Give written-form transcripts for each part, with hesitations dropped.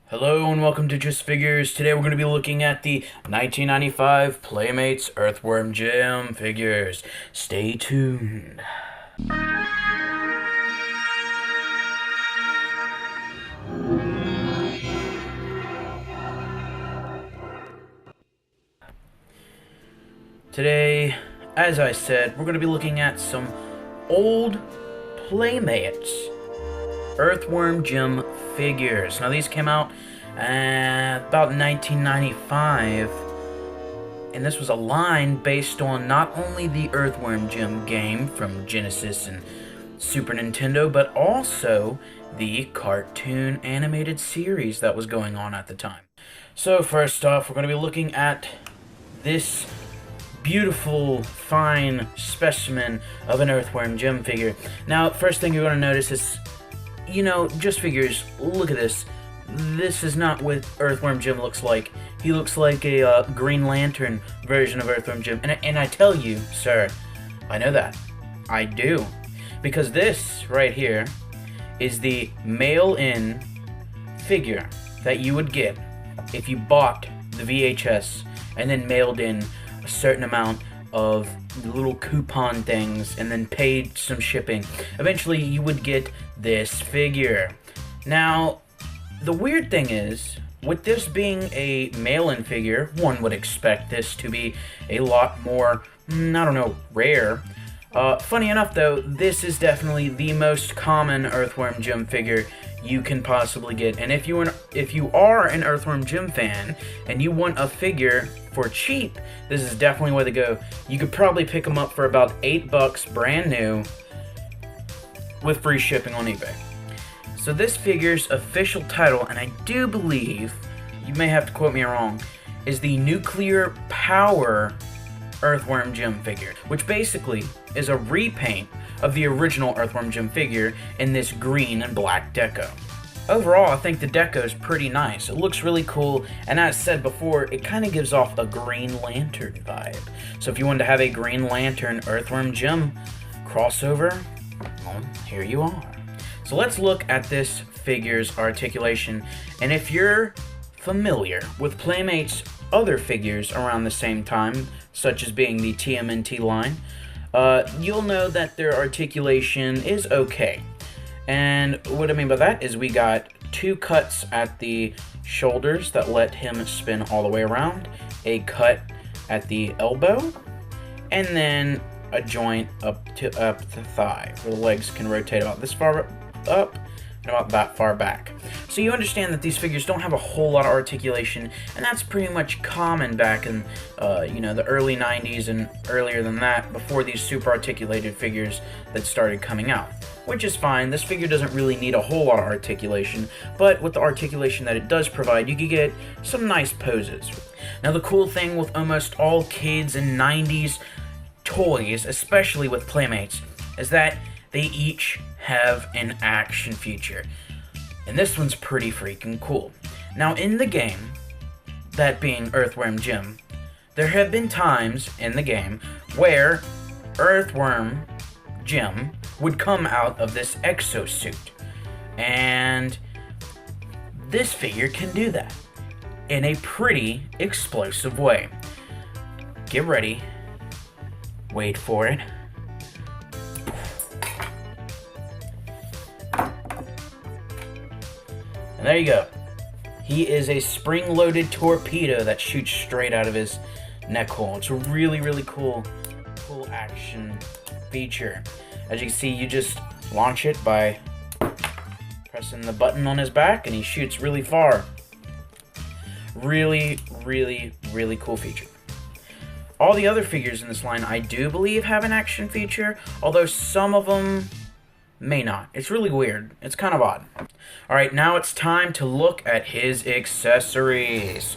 Hello and welcome to Just Figures. Today we're going to be looking at the 1995 Playmates Earthworm Jim figures. Stay tuned. Today, as I said, we're going to be looking at some old Playmates Earthworm Jim figures. Now these came out about 1995, and this was a line based on not only the Earthworm Jim game from Genesis and Super Nintendo, but also the cartoon animated series that was going on at the time. So first off, we're going to be looking at this beautiful, fine specimen of an Earthworm Jim figure. Now, first thing you're going to notice is, Just Figures, look at this. This is not what Earthworm Jim looks like. He looks like a Green Lantern version of Earthworm Jim. And I tell you, sir, I know that. I do. Because this right here is the mail-in figure that you would get if you bought the VHS and then mailed in a certain amount of little coupon things and then paid some shipping. Eventually you would get this figure. Now, the weird thing is, with this being a mail-in figure, one would expect this to be a lot more, rare. Funny enough though, this is definitely the most common Earthworm Jim figure you can possibly get. And if you are an Earthworm Jim fan and you want a figure for cheap, this is definitely where to go. You could probably pick them up for about $8 brand new with free shipping on eBay. So this figure's official title, and I do believe, you may have to quote me wrong, is the Nuclear Power Earthworm Jim figure, which basically is a repaint of the original Earthworm Jim figure in this green and black deco. Overall, I think the deco is pretty nice. It looks really cool, and as said before, it kind of gives off a Green Lantern vibe. So if you wanted to have a Green Lantern Earthworm Jim crossover, well, here you are. So let's look at this figure's articulation, and if you're familiar with Playmates' other figures around the same time, such as being the TMNT line, you'll know that their articulation is okay. And what I mean by that is we got two cuts at the shoulders that let him spin all the way around, a cut at the elbow, and then a joint up the thigh, where the legs can rotate about this far up and about that far back. So you understand that these figures don't have a whole lot of articulation, and that's pretty much common back in the early 90s and earlier than that, before these super articulated figures that started coming out. Which is fine. This figure doesn't really need a whole lot of articulation, but with the articulation that it does provide, you can get some nice poses. Now the cool thing with almost all kids and 90s toys, especially with Playmates, is that they each have an action feature. And this one's pretty freaking cool. Now in the game, that being Earthworm Jim, there have been times in the game where Earthworm Jim would come out of this exosuit. And this figure can do that in a pretty explosive way. Get ready. Wait for it. And there you go. He is a spring-loaded torpedo that shoots straight out of his neck hole. It's a really, really cool action feature. As you can see, you just launch it by pressing the button on his back, and he shoots really far. Really, really, really cool feature. All the other figures in this line, I do believe, have an action feature, although some of them may not. It's really weird. It's kind of odd. Alright, now it's time to look at his accessories.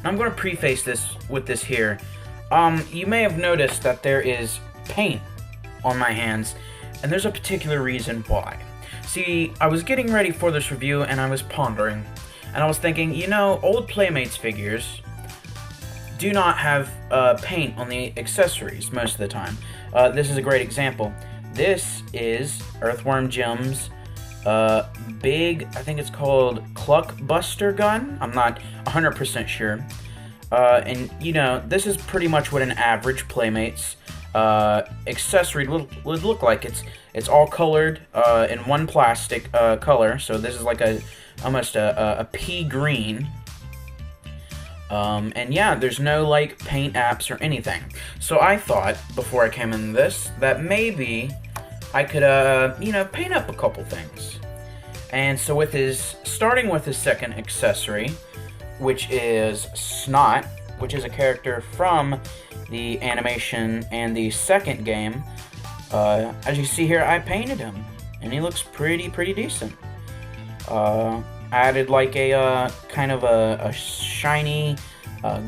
Now, I'm going to preface this with this here. You may have noticed that there is paint on my hands, and there's a particular reason why. See, I was getting ready for this review, and I was pondering, and I was thinking, old Playmates figures do not have paint on the accessories most of the time. This is a great example. This is Earthworm Jim's big, I think it's called Cluck Buster gun. I'm not 100% sure. And, you know, this is pretty much what an average Playmates accessory would look like. It's all colored in one plastic color, so this is like almost a pea green. And yeah, there's no like paint apps or anything. So I thought, before I came in this, that maybe I could, you know, paint up a couple things. And so starting with his second accessory, which is Snot, which is a character from the animation and the second game. As you see here, I painted him, and he looks pretty decent. Added like a kind of a shiny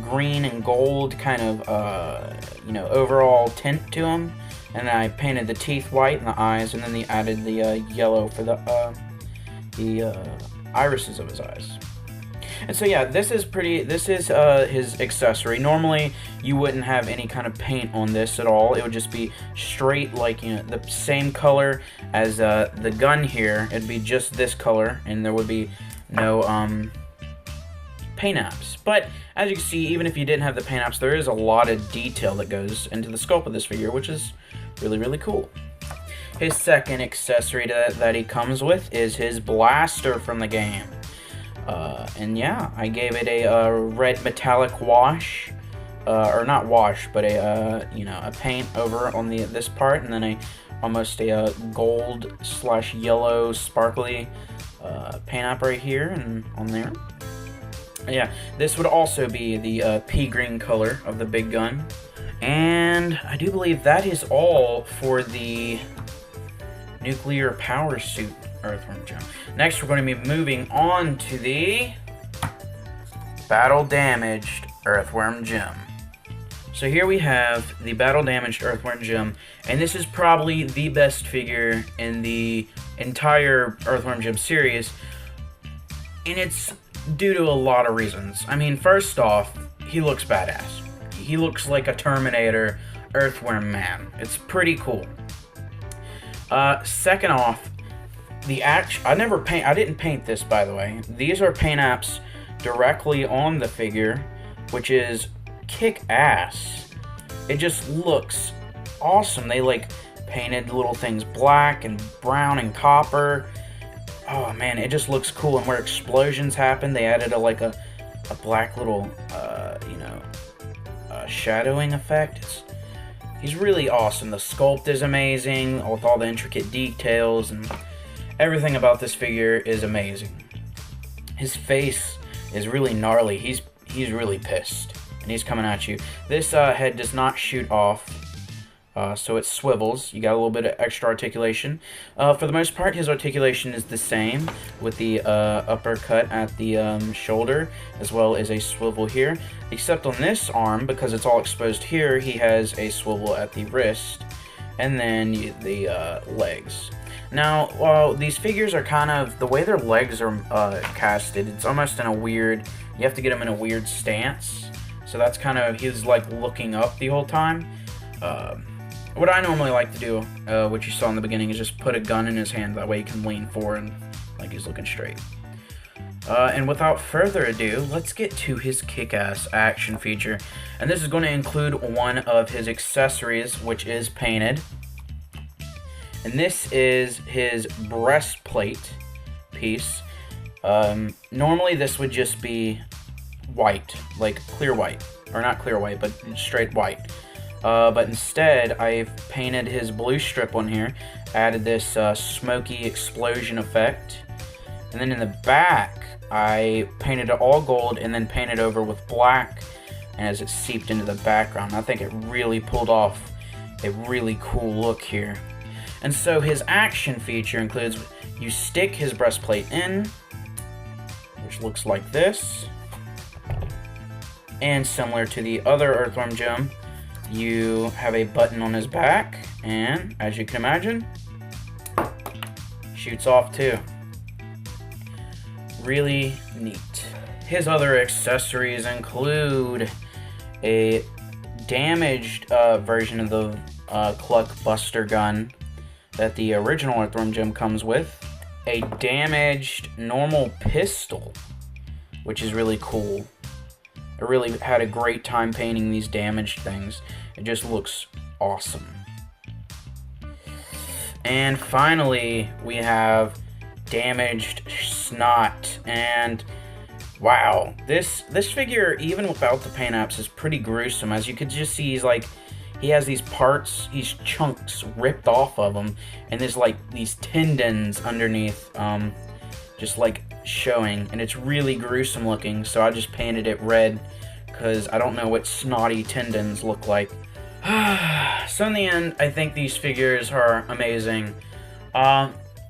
green and gold kind of you know, overall tint to him, and I painted the teeth white and the eyes, and then they added the yellow for the irises of his eyes. And so yeah, this is his accessory. Normally you wouldn't have any kind of paint on this at all. It would just be straight, like, you know, the same color as the gun here. It'd be just this color, and there would be no paint apps. But as you can see, even if you didn't have the paint apps, there is a lot of detail that goes into the sculpt of this figure, which is really cool. His second accessory that he comes with is his blaster from the game. And yeah, I gave it a red metallic wash, or not wash, but you know, a paint over on this part, and then almost a gold / yellow sparkly paint app right here and on there. Yeah, this would also be the pea green color of the big gun. And I do believe that is all for the nuclear power suit Earthworm Jim. Next, we're going to be moving on to the battle damaged Earthworm Jim. So here we have the battle damaged Earthworm Jim, and this is probably the best figure in the entire Earthworm Jim series, and it's due to a lot of reasons. I mean, first off, he looks badass. He looks like a Terminator Earthworm man. It's pretty cool. Second off, I didn't paint this, by the way. These are paint apps directly on the figure, which is kick-ass. It just looks awesome. They like painted little things black and brown and copper. Oh man, it just looks cool. And where explosions happen, they added a black little you know, shadowing effect. He's really awesome. The sculpt is amazing with all the intricate details, and everything about this figure is amazing. His face is really gnarly. He's really pissed, and he's coming at you. This head does not shoot off, so it swivels. You got a little bit of extra articulation. For the most part, his articulation is the same, with the uppercut at the shoulder, as well as a swivel here. Except on this arm, because it's all exposed here, he has a swivel at the wrist, and then the legs. Now, while these figures are kind of, the way their legs are casted, it's almost in a weird, you have to get him in a weird stance. So that's kind of, he's like looking up the whole time. What I normally like to do, what you saw in the beginning, is just put a gun in his hand. That way he can lean forward like he's looking straight. And without further ado, let's get to his kick-ass action feature. And this is going to include one of his accessories, which is painted. And this is his breastplate piece. Normally this would just be white, like clear white. Or not clear white, but straight white. But instead, I've painted his blue strip on here, added this smoky explosion effect, and then in the back, I painted it all gold and then painted over with black, and as it seeped into the background, I think it really pulled off a really cool look here. And so his action feature includes, you stick his breastplate in, which looks like this, and similar to the other Earthworm Jim, you have a button on his back, and as you can imagine, shoots off too. Really neat. His other accessories include a damaged version of the Cluck Buster gun that the original Earthworm Jim comes with, a damaged normal pistol, which is really cool. I really had a great time painting these damaged things. It just looks awesome. And finally, we have damaged snot. And wow, this figure, even without the paint apps, is pretty gruesome. As you could just see, he has these parts, these chunks ripped off of him, and there's like these tendons underneath, just like showing, and it's really gruesome looking. So I just painted it red because I don't know what snotty tendons look like. So in the end, I think these figures are amazing.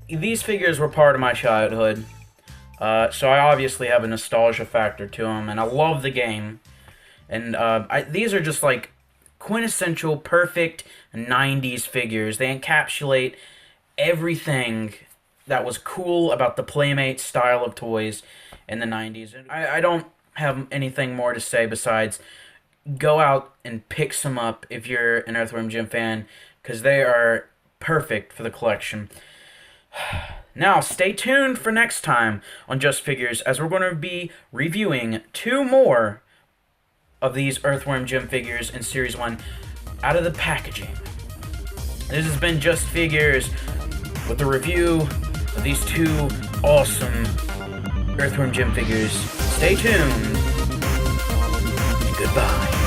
These figures were part of my childhood, so I obviously have a nostalgia factor to them, and I love the game. And these are just like quintessential, perfect 90s figures. They encapsulate everything that was cool about the Playmates style of toys in the 90s. And I don't have anything more to say besides go out and pick some up if you're an Earthworm Jim fan, because they are perfect for the collection. Now, stay tuned for next time on Just Figures, as we're going to be reviewing 2 more of these Earthworm Jim figures in Series 1 out of the packaging. This has been Just Figures with the review of these 2 awesome Earthworm Jim figures. Stay tuned. Goodbye.